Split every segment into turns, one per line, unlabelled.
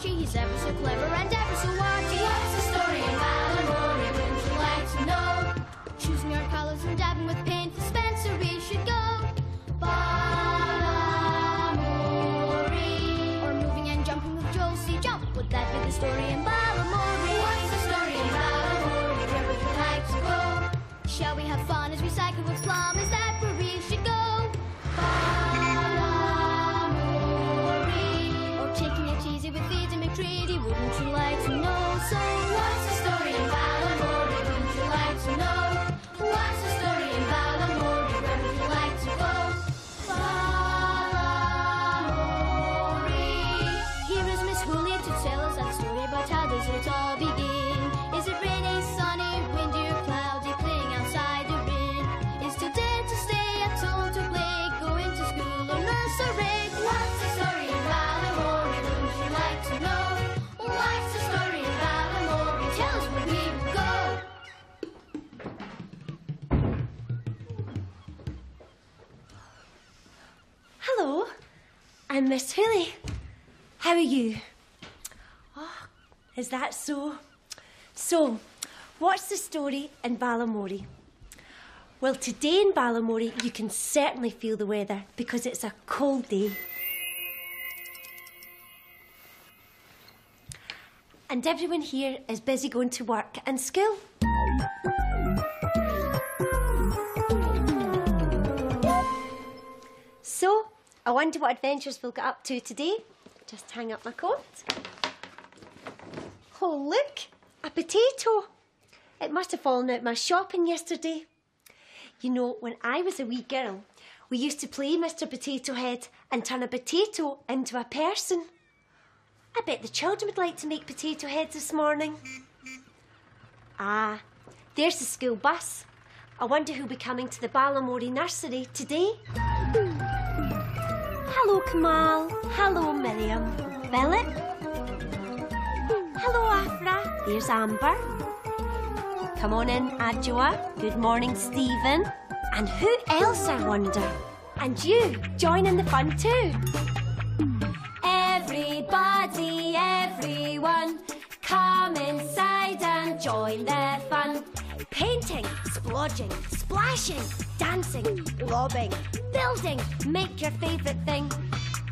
Archie, he's ever so clever and ever so arty. What's the story in Balamory, wouldn't you like to know? Choosing our colours and dabbing with paint, for Spencer we should go. Balamory. Or moving and jumping with Josie, jump. Would that be the story in Balamory? What's the story in Balamory, where would you like to go? Shall we have fun as we cycle with Plum? Is that where we should go? Balamory. Or taking it easy with Feed and McCready, wouldn't you like to know? So what's the story in Balamory, wouldn't you like to know? What's the story in Balamory, where would you like to go? Balamory. Here is Miss Hooley to tell us that story about how does it all begin. Is it rainy, sunny, windy or cloudy, playing outside or in? Is today to stay at home to play, going to school or nursery? What's the story in Balamory, wouldn't you like to know? What's the story in Balamory, tell us where we will go.
Hello, I'm Miss Hooley. How are you? Oh, is that so? So, what's the story in Balamory? Well, today in Balamory, you can certainly feel the weather because it's a cold day. And everyone here is busy going to work and school. So, I wonder what adventures we'll get up to today. Just hang up my coat. Oh, look, a potato. It must have fallen out my shopping yesterday. You know, when I was a wee girl, we used to play Mr. Potato Head and turn a potato into a person. I bet the children would like to make potato heads this morning. Ah, there's the school bus. I wonder who'll be coming to the Balamory nursery today. Hello, Kamal. Hello, Miriam. Philip. Hello, Afra. There's Amber. Come on in, Adjoa. Good morning, Stephen. And who else, I wonder? And you, join in the fun too. Everybody, everyone, come inside and join the fun. Painting, splodging, splashing, dancing, lobbing, building, make your favourite thing.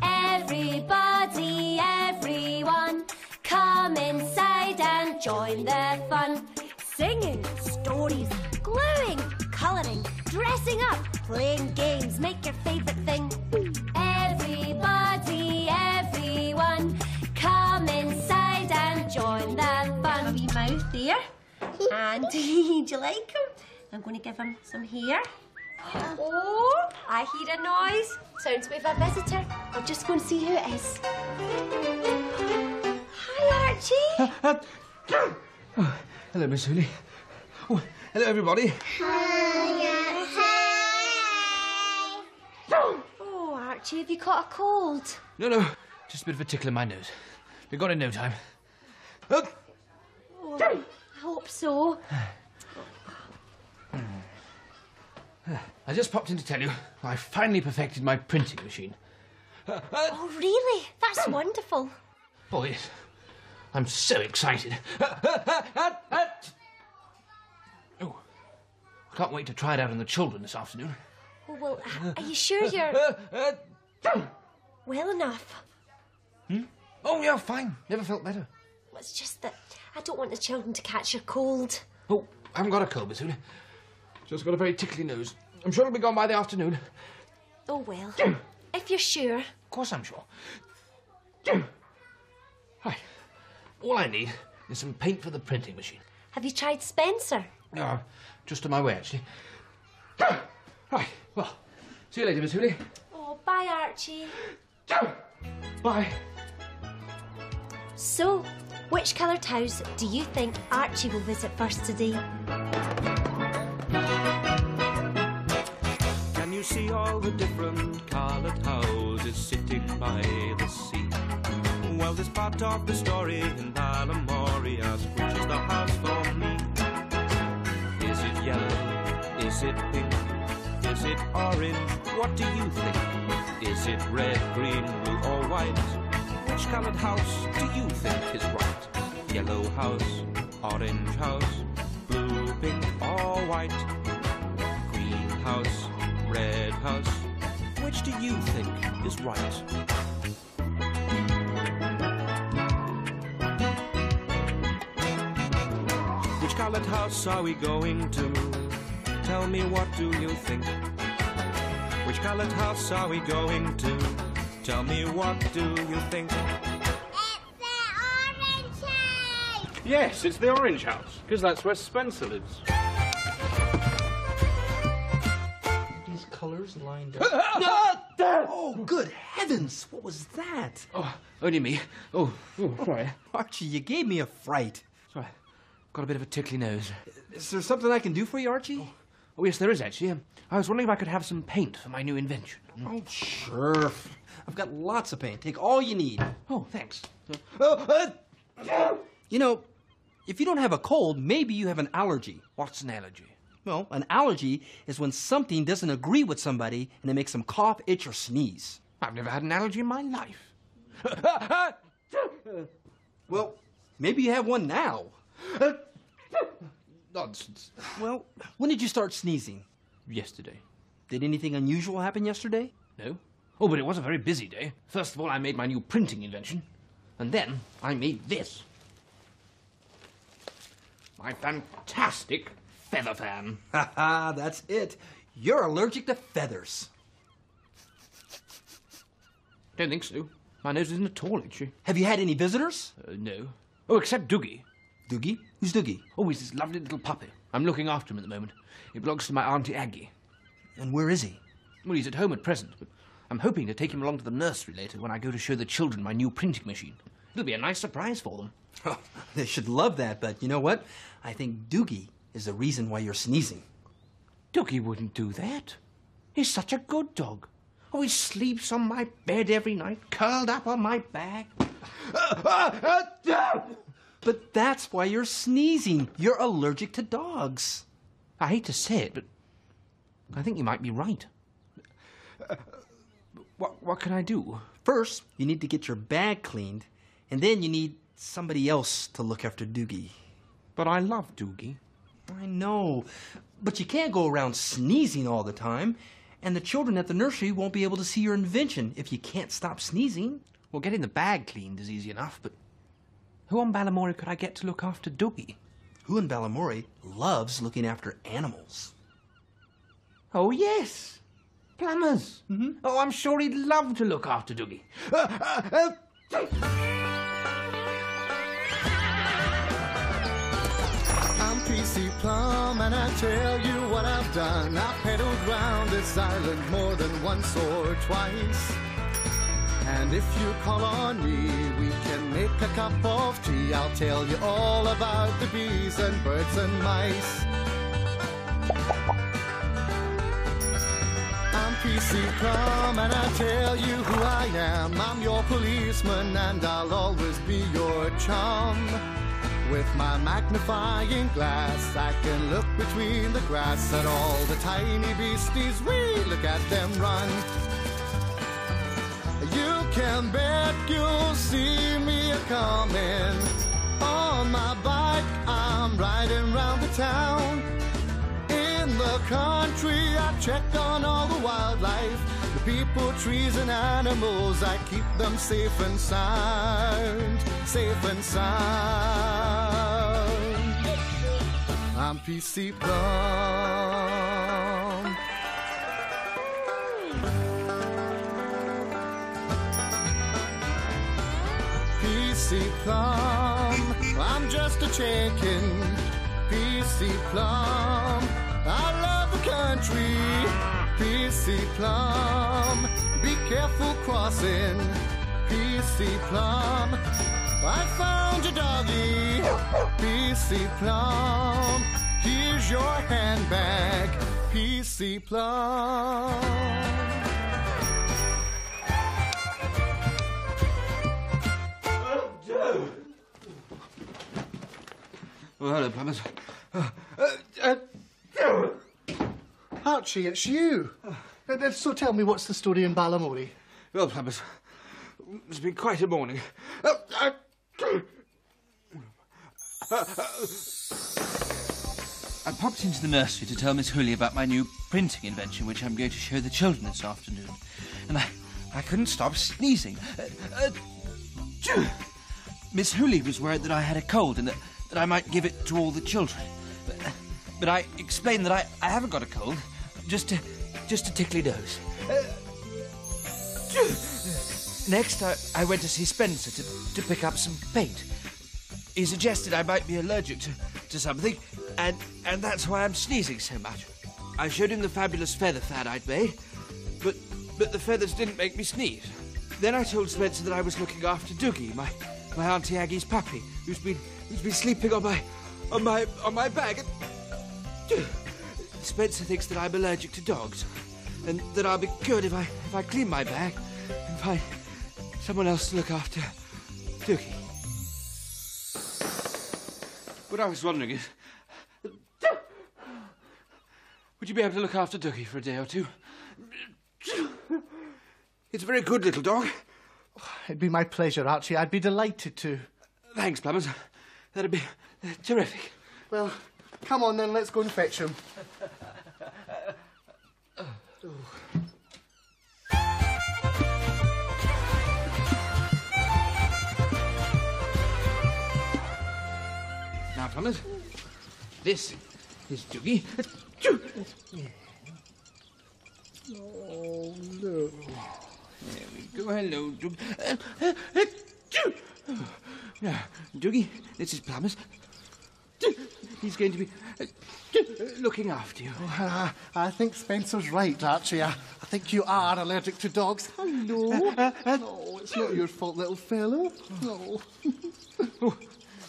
Everybody, everyone, come inside and join the fun. Singing, stories, gluing, colouring, dressing up, playing games, make your favourite thing. Everybody, everyone, come inside and join the fun. A wee mouth there. And do you like him? I'm going to give him some here. Oh, I hear a noise. Sounds we have a visitor. I'll just go and see who it is. Hi, Archie.
Oh, hello, Miss Hooley. Oh, hello, everybody.
Hiya.
Oh, Archie, have you caught a cold?
No, just a bit of a tickle in my nose. Be gone in no time.
Oh, I hope so.
I just popped in to tell you I finally perfected my printing machine.
Oh, really? That's wonderful.
Oh, yes. I'm so excited. Oh, I can't wait to try it out on the children this afternoon.
Oh, well, are you sure you're well enough?
Oh, yeah, fine. Never felt better.
Well, it's just that I don't want the children to catch your cold.
Oh, I haven't got a cold, Miss Hooley. Just got a very tickly nose. I'm sure it'll be gone by the afternoon.
Oh, well, if you're sure.
Of course I'm sure. Right. All I need is some paint for the printing machine.
Have you tried Spencer?
No, just on my way, actually. Right, well, see you later, Miss Hooley.
Oh, bye, Archie.
Bye.
So, which coloured house do you think Archie will visit first today?
Can you see all the different coloured houses sitting by the sea? Well, this part of the story in Balamory asks which is the house for me. Is it yellow? Is it pink? Is it orange? What do you think? Is it red, green, blue or white? Which coloured house do you think is right? Yellow house, orange house, blue, pink or white? Green house, red house, which do you think is right? Which coloured house are we going to? Tell me, what do you think? Which coloured house are we going to? Tell me, what do you think?
Yes, it's the Orange House, because that's where Spencer lives.
These colours lined up. Oh, good heavens! What was that?
Oh, only me. Oh, sorry.
Archie, you gave me a fright.
Sorry. Got a bit of a tickly nose.
Is there something I can do for you, Archie?
Oh, yes, there is, actually. I was wondering if I could have some paint for my new invention.
Oh, sure. I've got lots of paint. Take all you need.
Oh, thanks.
You know, if you don't have a cold, maybe you have an allergy.
What's an allergy?
Well, an allergy is when something doesn't agree with somebody and it makes them cough, itch, or sneeze.
I've never had an allergy in my life.
Well, maybe you have one now.
Nonsense.
Well, when did you start sneezing?
Yesterday.
Did anything unusual happen yesterday?
No. Oh, but it was a very busy day. First of all, I made my new printing invention. And then I made this. My fantastic feather fan.
Ha ha, that's it. You're allergic to feathers.
Don't think so. My nose isn't at all itchy.
Have you had any visitors?
No. Oh, except Doogie.
Doogie? Who's Doogie?
Oh, he's this lovely little puppy. I'm looking after him at the moment. He belongs to my Auntie Aggie.
And where is he?
Well, he's at home at present, but I'm hoping to take him along to the nursery later when I go to show the children my new printing machine. It'll be a nice surprise for them.
Oh, they should love that, but you know what? I think Doogie is the reason why you're sneezing.
Doogie wouldn't do that. He's such a good dog. Oh, he sleeps on my bed every night, curled up on my back.
But that's why you're sneezing. You're allergic to dogs.
I hate to say it, but I think you might be right. What can I do?
First, you need to get your bag cleaned, and then you need somebody else to look after Doogie.
But I love Doogie.
I know, but you can't go around sneezing all the time, and the children at the nursery won't be able to see your invention if you can't stop sneezing.
Well, getting the bag cleaned is easy enough, but who on Balamory could I get to look after Doogie?
Who in Balamory loves looking after animals?
Oh, yes. Plumbers. Mm-hmm. Oh, I'm sure he'd love to look after Doogie.
I'm PC Plum, and I tell you what I've done. I've pedaled round this island more than once or twice. And if you call on me, we can make a cup of tea. I'll tell you all about the bees and birds and mice. I'm PC Plum, and I tell you who I am. I'm your policeman, and I'll always be your chum. With my magnifying glass, I can look between the grass at all the tiny beasties. We look at them run. You can bet you'll see me a-comin'. On my bike, I'm riding round the town. In the country, I check on all the wildlife. The people, trees, and animals, I keep them safe and sound. Safe and sound. I'm PC Plum. PC Plum, I'm just a chicken. PC Plum, I love the country. PC Plum, be careful crossing. PC Plum, I found your doggy. PC Plum, here's your handbag. PC Plum.
Oh, hello, Plumbers.
Archie, it's you. So tell me, what's the story in Balamory?
Well, Plumbers, It's been quite a morning.
I popped into the nursery to tell Miss Hooley about my new printing invention, which I'm going to show the children this afternoon. And I couldn't stop sneezing. Miss Hooley was worried that I had a cold and that I might give it to all the children. But I explained that I haven't got a cold, just a tickly nose. Next, I went to see Spencer to pick up some paint. He suggested I might be allergic to something, and that's why I'm sneezing so much. I showed him the fabulous feather fan I'd made, but the feathers didn't make me sneeze. Then I told Spencer that I was looking after Doogie, my Auntie Aggie's puppy, who's been sleeping on my back. And Spencer thinks that I'm allergic to dogs, and that I'll be good if I clean my bag and find someone else to look after Doogie. What I was wondering is, would you be able to look after Doogie for a day or two? It's a very good little dog.
It'd be my pleasure, Archie. I'd be delighted to.
Thanks, Plumbers. That'd be terrific.
Well, come on then, let's go and fetch him.
Now, Plumbers, this is Doogie.
Oh, no.
There we go. Hello, Doogie. Now, Doogie, this is Plumbers. He's going to be looking after you.
I think Spencer's right, Archie. I think you are allergic to dogs. Hello. No, it's not your fault, little fellow. No.
Oh,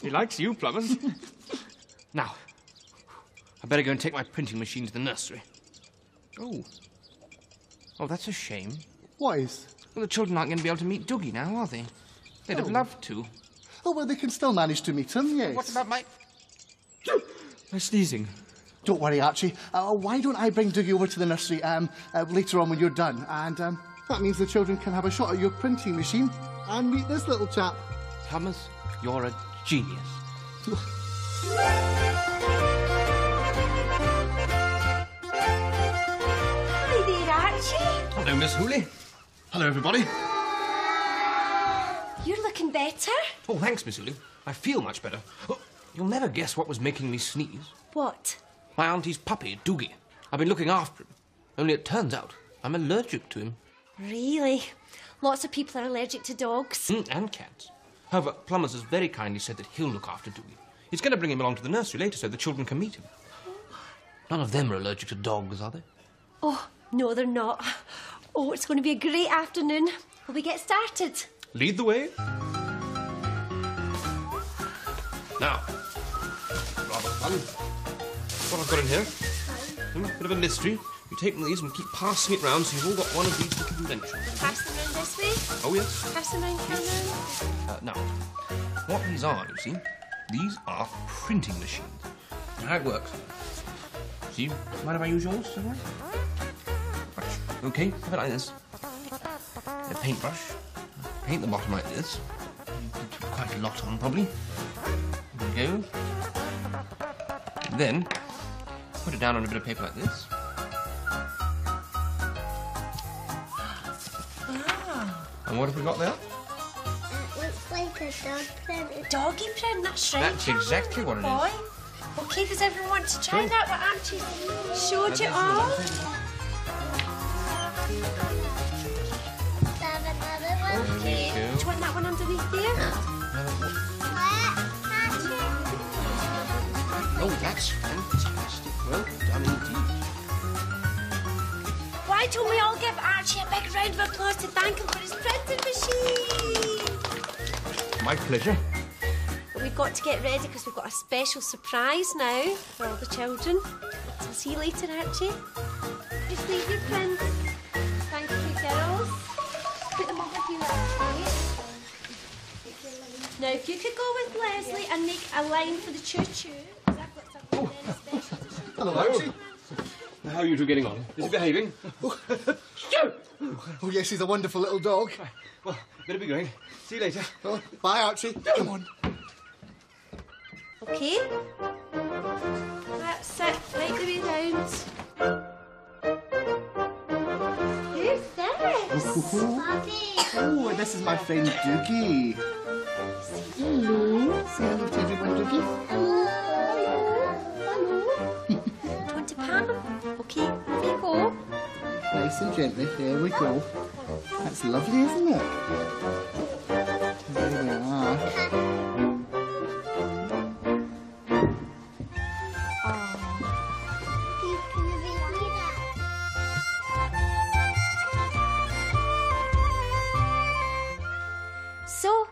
he likes you, Plumbers. Now, I better go and take my printing machine to the nursery. Oh, that's a shame.
What is?
Well, the children aren't going to be able to meet Doogie now, are they? They'd have loved to.
Oh, well, they can still manage to meet him, yes.
What about my sneezing?
Don't worry, Archie. Why don't I bring Doogie over to the nursery later on when you're done? And that means the children can have a shot at your printing machine and meet this little chap.
Thomas, you're a genius.
Hi there, Archie.
Hello, Miss Hooley. Hello, everybody.
You're looking better.
Oh, thanks, Miss Hooley. I feel much better. Oh, you'll never guess what was making me sneeze.
What?
My auntie's puppy, Doogie. I've been looking after him. Only it turns out I'm allergic to him.
Really? Lots of people are allergic to dogs.
And cats. However, Plumbers has very kindly said that he'll look after Doogie. He's going to bring him along to the nursery later so the children can meet him. None of them are allergic to dogs, are they?
Oh, no, they're not. Oh, it's going to be a great afternoon. Will we get started?
Lead the way. Now, rather fun. What I've got in here, a bit of a mystery. You take one of these and keep passing it round so you've all got one of these little inventions.
Pass them round this way.
Oh, yes.
Pass them round, Cameron.
Now, what these are, you see, these are printing machines. Now, how it works. See, mind if I use yours? Right. Okay, have it like this. A paintbrush. Paint the bottom like this. Put quite a lot on, probably. There we go. Then, put it down on a bit of paper like this. And what have we got there?
It looks like a dog print.
Doggy print, that's right.
That's exactly what it is.
Boy. Okay, does everyone want to try that? What Archie showed you all?
Have another one.
Okay. Do you want that one underneath there?
Oh, that's fantastic. Well done indeed.
Why don't we all give Archie a big round of applause to thank him for his printing machine?
My pleasure.
But we've got to get ready because we've got a special surprise now for all the children. So see you later, Archie. Just leave your prints. Thank you, girls. Put them over here, Archie. Now, if you could go with Leslie and make a line for the choo-choo.
Hello, Archie.
How are you two getting on? Is he behaving?
Oh, yes, he's a wonderful little dog.
Well, better be going. See you later.
Oh, bye, Archie. Come on.
OK. That's it. Right the way round. Who's this?
Oh, and this is my friend Doogie. Hello. Say hello to everyone, Doogie.
Hello. Do you want to pat him? OK, here you go.
Nice and gently. There we go. That's lovely, isn't it? There we are.
So,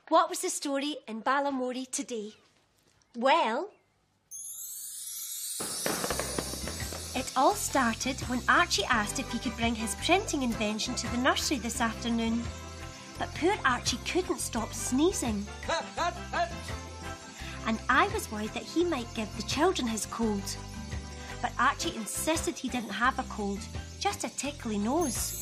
what was the story in Balamory today? Well, it all started when Archie asked if he could bring his printing invention to the nursery this afternoon. But poor Archie couldn't stop sneezing. And I was worried that he might give the children his cold. But Archie insisted he didn't have a cold, just a tickly nose.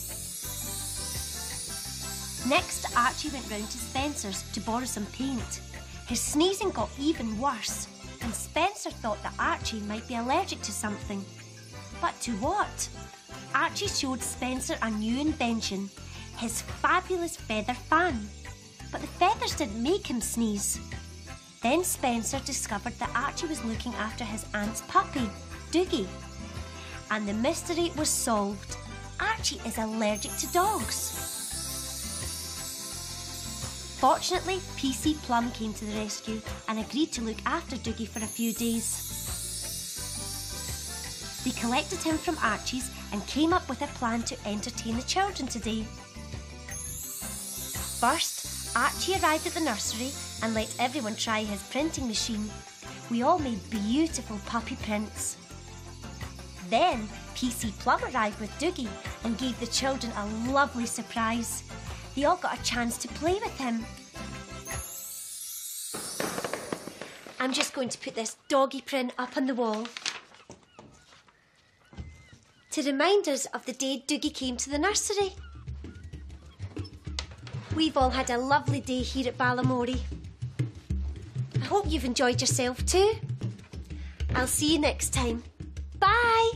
Next, Archie went round to Spencer's to borrow some paint. His sneezing got even worse, and Spencer thought that Archie might be allergic to something. But to what? Archie showed Spencer a new invention, his fabulous feather fan. But the feathers didn't make him sneeze. Then Spencer discovered that Archie was looking after his aunt's puppy, Doogie. And the mystery was solved. Archie is allergic to dogs. Fortunately, PC Plum came to the rescue and agreed to look after Doogie for a few days. They collected him from Archie's and came up with a plan to entertain the children today. First, Archie arrived at the nursery and let everyone try his printing machine. We all made beautiful puppy prints. Then, PC Plum arrived with Doogie and gave the children a lovely surprise. They all got a chance to play with him. I'm just going to put this doggy print up on the wall to remind us of the day Doogie came to the nursery. We've all had a lovely day here at Balamory. I hope you've enjoyed yourself too. I'll see you next time. Bye!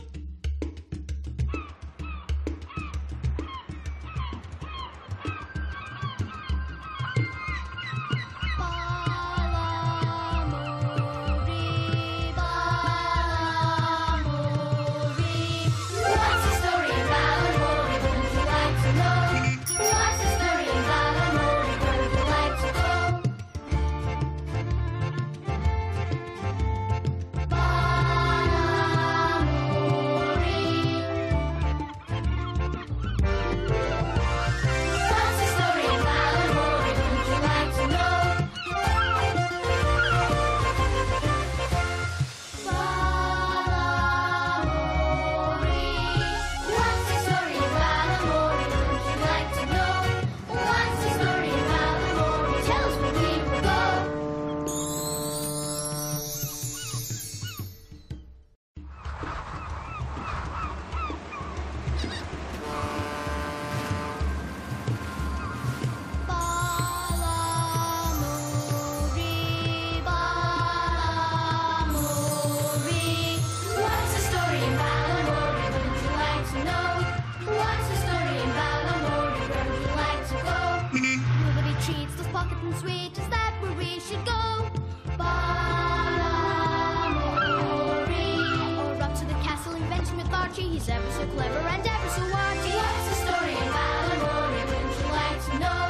He's ever so clever and ever so arty. What's the story in Balamory? Wouldn't you like to know?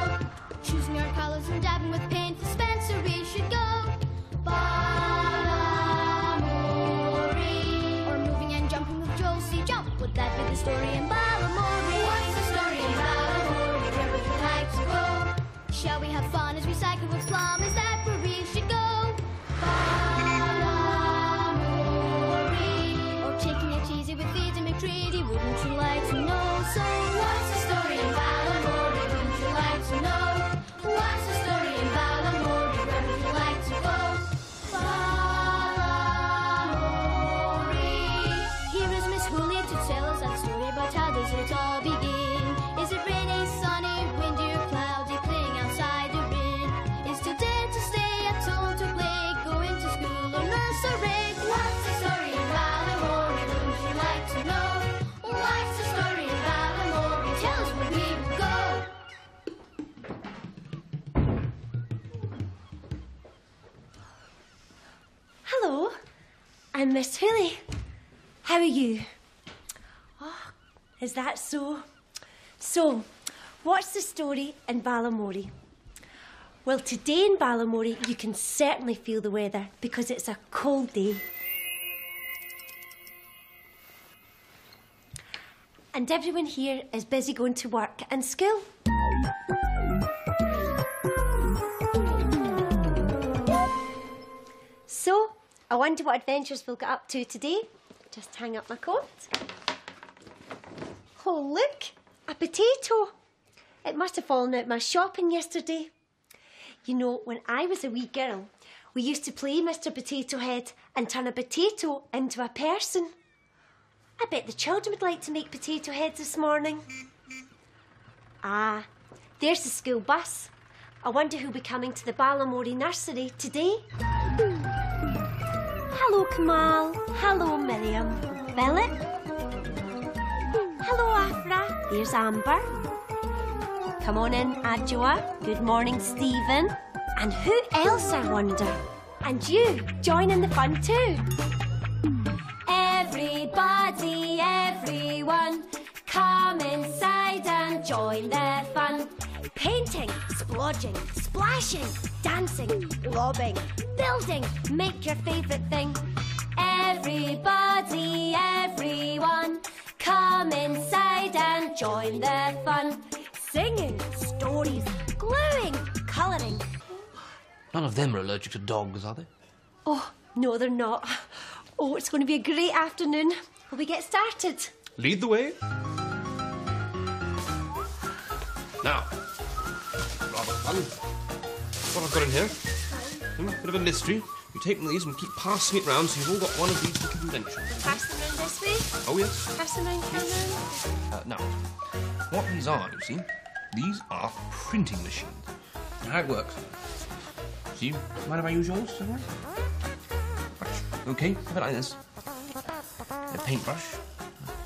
Choosing our colours and dabbing with paint, to Spencer we should go. Balamory. Or moving and jumping with Josie Jump. Would that be the story in Balamory? What's the story in Balamory? Where would you like to go? Shall we have fun as we cycle with Plum? Is that where we should go? Taking it easy with Feed and McTreaty, wouldn't you like to know? So what's the story in Balamory? Wouldn't you like to know? What's the story in Balamory? Where would you like to go? Balamory. Here is Miss Julia to
Hello, I'm Miss Hooley. How are you? Oh, is that so? So, what's the story in Balamory? Well, today in Balamory, you can certainly feel the weather because it's a cold day. And everyone here is busy going to work and school. So, I wonder what adventures we'll get up to today. Just hang up my coat. Oh, look, a potato. It must have fallen out my shopping yesterday. You know, when I was a wee girl, we used to play Mr. Potato Head and turn a potato into a person. I bet the children would like to make potato heads this morning. Ah, there's the school bus. I wonder who'll be coming to the Balamory nursery today. Hello, Kamal. Hello, Miriam. Philip. Hello, Afra. There's Amber. Come on in, Adjoa. Good morning, Stephen. And who else, I wonder? And you, join in the fun too. Everybody, everyone, come inside and join the fun. Painting, splodging, splashing, dancing, lobbing, building, make your favourite thing. Everybody, everyone, come inside and join the fun. Singing, stories, gluing, colouring.
None of them are allergic to dogs, are they?
Oh, no, they're not. Oh, it's going to be a great afternoon. Will we get started?
Lead the way. Now, rather fun. What I've got in here, bit of a mystery. You take one of these and keep passing it round so you've all got one of these little inventions.
Pass them round this way.
Oh, yes.
Pass them round, Cameron.
Now, what these are, you see, these are printing machines. Now, how it works. See, mind if I use yours? Right. Okay, have it like this. A paintbrush.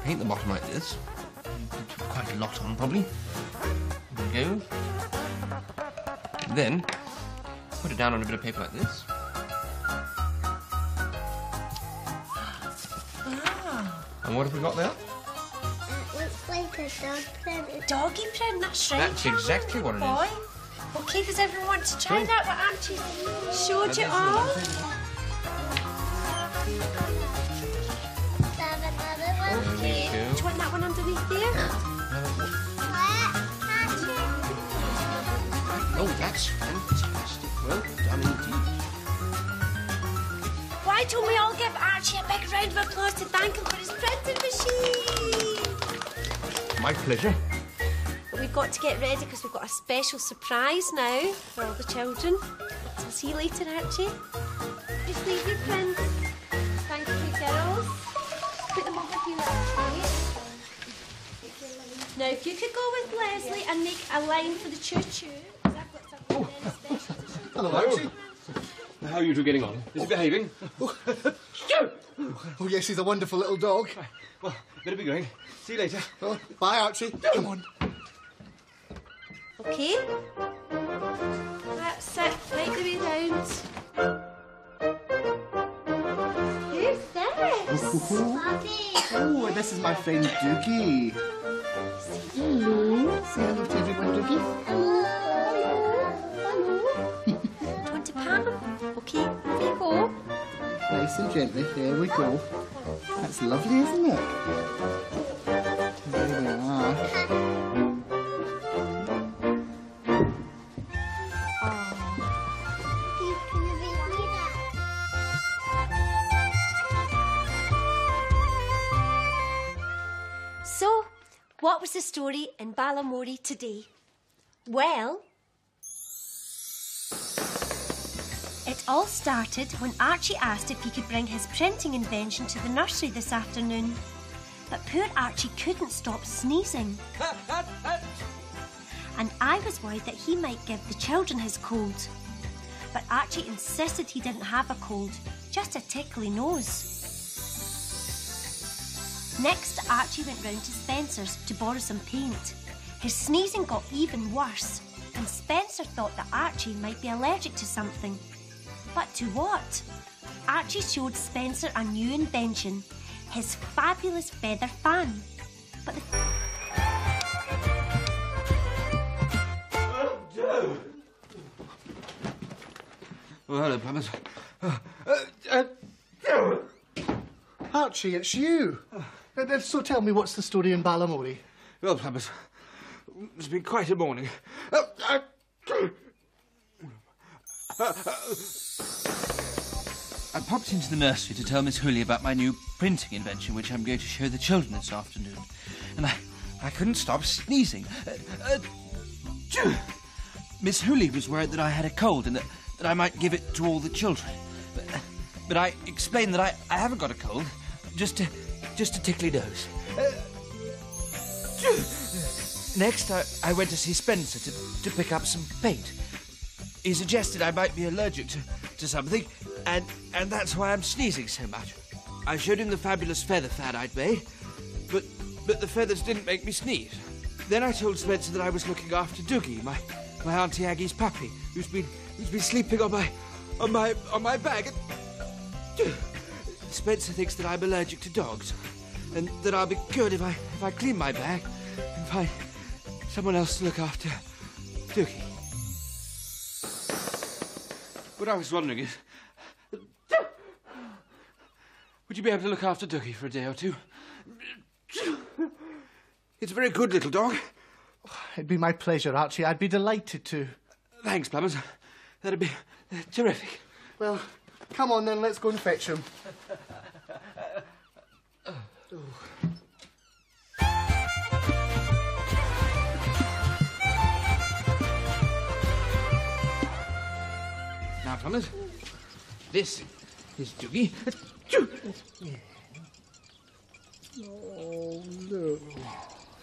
Paint the bottom like this. Put quite a lot on, probably. There we go. Then, put it down on a bit of paper like this. And what have we got there?
Looks like a dog print.
Doggy print, that's right.
That's exactly what it is.
Boy. Okay, does everyone want to try that? What Auntie showed you all? Okay. Do you want that one underneath there?
Oh, that's fantastic. Well done indeed.
Why don't we all give Archie a big round of applause to thank him for his printing machine?
My pleasure.
But we've got to get ready because we've got a special surprise now for all the children. So see you later, Archie. Just leave your prints. Thank you, girls. Put them over here, Archie. Now, if you could go with Leslie and make a line for the choo-choo. Because I've got something very special to show you.
Hello, Archie.
How are you two getting on? Is he behaving?
Oh, yes, he's a wonderful little dog.
Well, better be going. See you later.
Oh, bye, Archie. Come on.
Okay. That's it. Right the way round. Who's this?
Oh, this is my friend Doogie. Hello. Say hello to everyone, Doogie.
Do you want to pat him? Okay, here you go.
Nice and gently. There we go. That's lovely, isn't it? There we are.
So, what was the story in Balamory today? Well, it all started when Archie asked if he could bring his printing invention to the nursery this afternoon. But poor Archie couldn't stop sneezing. And I was worried that he might give the children his cold. But Archie insisted he didn't have a cold, just a tickly nose. Next, Archie went round to Spencer's to borrow some paint. His sneezing got even worse, and Spencer thought that Archie might be allergic to something. But to what? Archie showed Spencer a new invention, his fabulous feather fan. But the...
Oh, hello, Plumbers.
Archie, it's you. So tell me, what's the story in Balamory?
Well, Plumbers, it's been quite a morning. I popped into the nursery to tell Miss Hooley about my new printing invention, which I'm going to show the children this afternoon. And I couldn't stop sneezing. Miss Hooley was worried that I had a cold and that I might give it to all the children. But I explained that I haven't got a cold, just a tickly nose. Next, I went to see Spencer to pick up some paint. He suggested I might be allergic to something, and that's why I'm sneezing so much. I showed him the fabulous feather fan I'd made, but the feathers didn't make me sneeze. Then I told Spencer that I was looking after Doogie, my Auntie Aggie's puppy, who's been sleeping on my bag. And Spencer thinks that I'm allergic to dogs, and that I'll be good if I clean my bag and find someone else to look after Doogie. What I was wondering is, would you be able to look after Doogie for a day or two? It's a very good little dog.
It'd be my pleasure, Archie. I'd be delighted to.
Thanks, Plumbers. That'd be terrific.
Well, come on then, let's go and fetch him.
Now, Plumbers, this is Doogie.
Oh, no.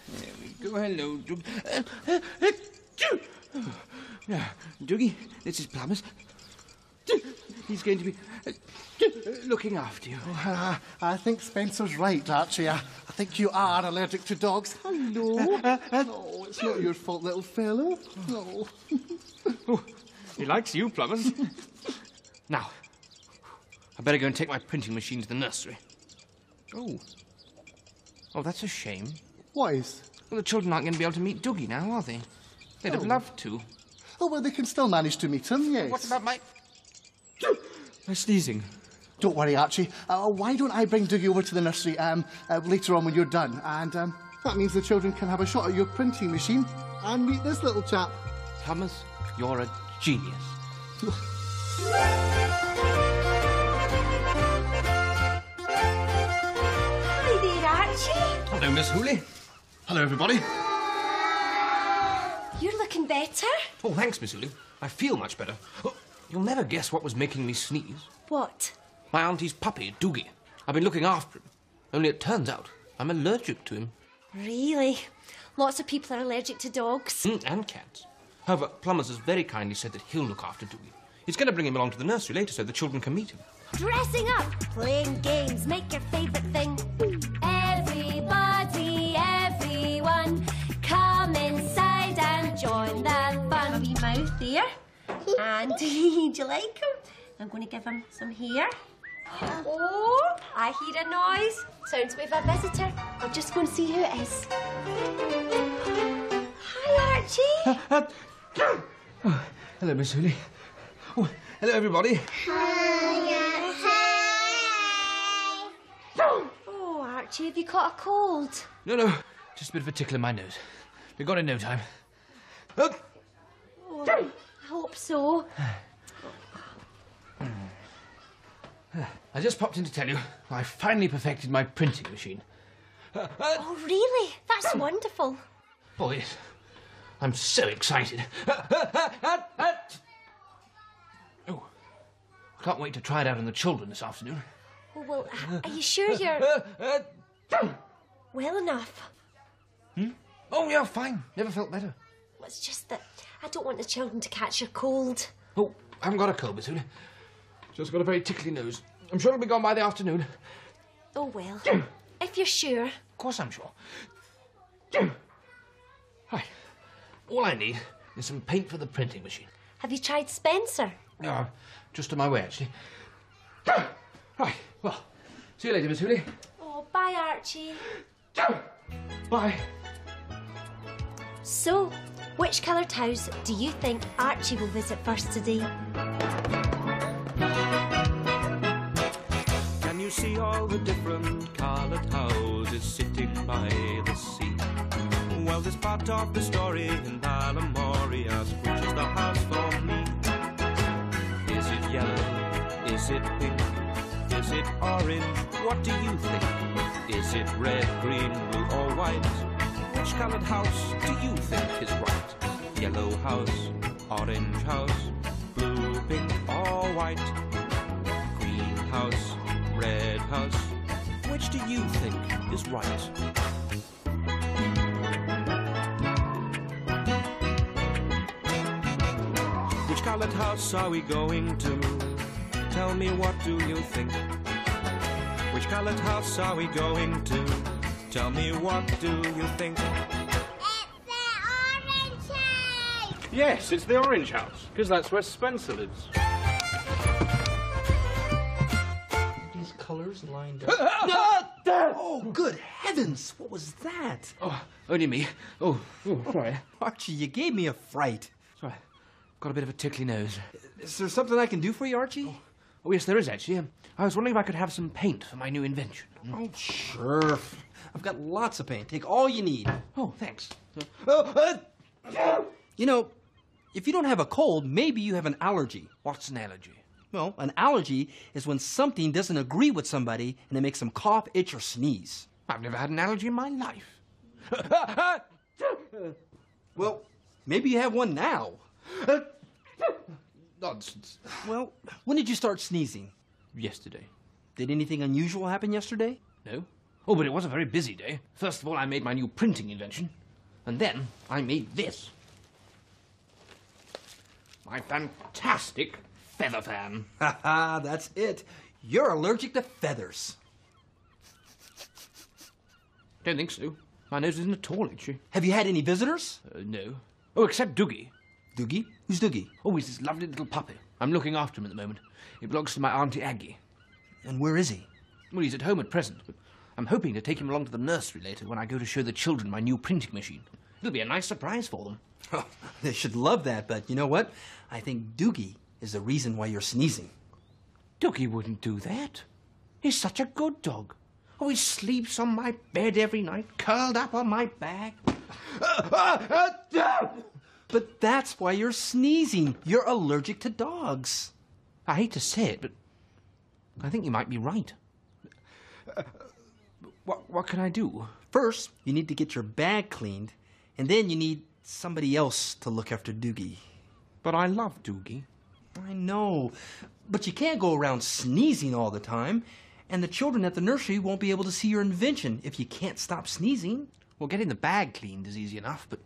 There we go. Hello, Doogie. Now, Doogie, this is Plumbers. He's going to be looking after you.
I think Spencer's right, Archie. I think you are allergic to dogs. Hello. No, it's not your fault, little fellow. No.
Oh, he likes you, Plumbers. Now, I better go and take my printing machine to the nursery. Oh, that's a shame.
What is?
Well, the children aren't going to be able to meet Doogie now, are they? They'd have loved to.
Oh, well, they can still manage to meet him, yes.
What about my sneezing?
Don't worry, Archie. Why don't I bring Doogie over to the nursery later on when you're done? And that means the children can have a shot at your printing machine and meet this little chap.
Plumbers, you're a genius.
Hi there, Archie.
Hello, Miss Hooley. Hello, everybody.
You're looking better.
Oh, thanks, Miss Hooley. I feel much better. Oh, you'll never guess what was making me sneeze.
What?
My auntie's puppy, Doogie. I've been looking after him. Only it turns out I'm allergic to him.
Really? Lots of people are allergic to dogs.
And cats. However, Plumbers has very kindly said that he'll look after Doogie. He's going to bring him along to the nursery later so the children can meet him.
Dressing up, playing games, make your favourite thing.
Everybody, everyone, come inside and join the fun.
A wee mouth there. And do you like him? I'm going to give him some here. Oh, I hear a noise. Sounds we have a visitor. I'll just go and see who it is. Hi, Archie.
Oh, hello, Miss Hooley. Oh, hello, everybody.
Oh, Archie, have you caught a cold?
No, just a bit of a tickle in my nose. Be gone in no time.
Oh, I hope so.
I just popped in to tell you I finally perfected my printing machine.
Oh, really? That's wonderful.
Boys, I'm so excited. Oh, I can't wait to try it out on the children this afternoon.
Oh, well, are you sure you're well enough?
Oh, yeah, fine. Never felt better.
It's just that I don't want the children to catch a cold.
Oh, I haven't got a cold, Miss Hooley. Just got a very tickly nose. I'm sure it'll be gone by the afternoon.
Oh, well, if you're sure.
Of course I'm sure. Right. All I need is some paint for the printing machine.
Have you tried Spencer?
No, just on my way, actually. Right, well, see you later, Miss Hooley.
Oh, bye, Archie.
Bye.
So, which coloured house do you think Archie will visit first today?
Can you see all the different coloured houses sitting by the sea? Well, this part of the story in Balamory asks, which is the house for me? Is it yellow? Is it pink? Is it orange? What do you think? Is it red, green, blue or white? Which coloured house do you think is right? Yellow house, orange house, blue, pink or white? Green house, red house, which do you think is right? Which coloured house are we going to? Tell me, what do you think? Which coloured house are we going to? Tell me, what do you think?
It's the orange house!
Yes, it's the orange house, because that's where Spencer lives.
These colours lined up. Oh, good heavens! What was that?
Oh, only me. Oh, sorry.
Archie, you gave me a fright.
Sorry. Got a bit of a tickly nose.
Is there something I can do for you, Archie?
Oh, yes, there is, actually. I was wondering if I could have some paint for my new invention.
Oh, sure. I've got lots of paint. Take all you need.
Oh, thanks.
You know, if you don't have a cold, maybe you have an allergy.
What's an allergy?
Well, an allergy is when something doesn't agree with somebody and it makes them cough, itch, or sneeze.
I've never had an allergy in my life.
Well, maybe you have one now.
Nonsense.
Well, when did you start sneezing?
Yesterday.
Did anything unusual happen yesterday?
No. Oh, but it was a very busy day. First of all, I made my new printing invention. And then I made this. My fantastic feather fan.
Ha ha, that's it. You're allergic to feathers.
Don't think so. My nose isn't at all itchy.
Have you had any visitors?
No. Oh, except Doogie.
Doogie? Who's Doogie?
Oh, he's this lovely little puppy. I'm looking after him at the moment. He belongs to my Auntie Aggie.
And where is he?
Well, he's at home at present, but I'm hoping to take him along to the nursery later when I go to show the children my new printing machine. It'll be a nice surprise for them.
Oh, they should love that, but you know what? I think Doogie is the reason why you're sneezing.
Doogie wouldn't do that. He's such a good dog. Oh, he sleeps on my bed every night, curled up on my back.
But that's why you're sneezing. You're allergic to dogs.
I hate to say it, but I think you might be right. What can I do?
First, you need to get your bag cleaned, and then you need somebody else to look after Doogie.
But I love Doogie.
I know, but you can't go around sneezing all the time, and the children at the nursery won't be able to see your invention if you can't stop sneezing.
Well, getting the bag cleaned is easy enough, but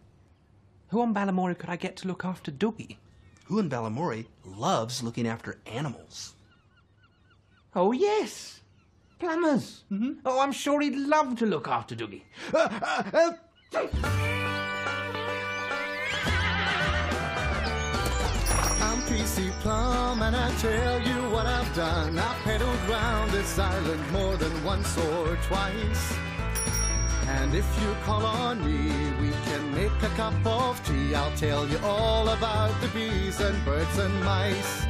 who on Balamory could I get to look after Doogie?
Who in Balamory loves looking after animals?
Oh, yes. Plumbers. Mm-hmm. Oh, I'm sure he'd love to look after Doogie.
I'm PC Plum, and I tell you what I've done. I've pedaled round this island more than once or twice. And if you call on me, we can make a cup of tea. I'll tell you all about the bees and birds and mice.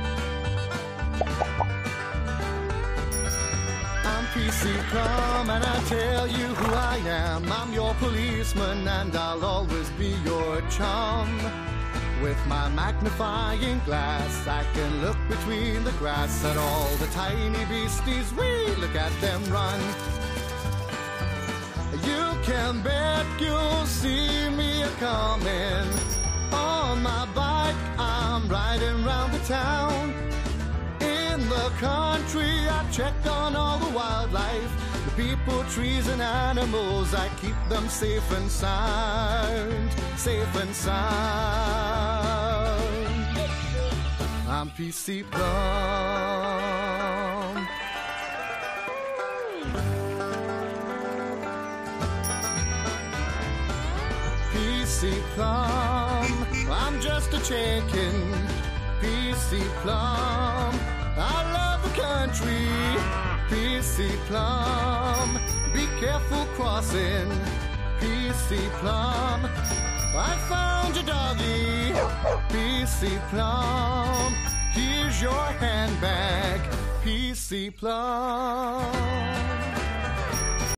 I'm PC Plum, and I tell you who I am. I'm your policeman, and I'll always be your chum. With my magnifying glass, I can look between the grass at all the tiny beasties. We look at them run. You can bet you'll see me a-comin'. On my bike, I'm riding round the town. In the country, I check on all the wildlife. The people, trees, and animals, I keep them safe and sound. Safe and sound. I'm PC Plum. PC Plum, I'm just a chicken. PC Plum. I love the country, PC Plum. Be careful crossing, PC Plum. I found your doggy, PC Plum. Here's your handbag, PC Plum.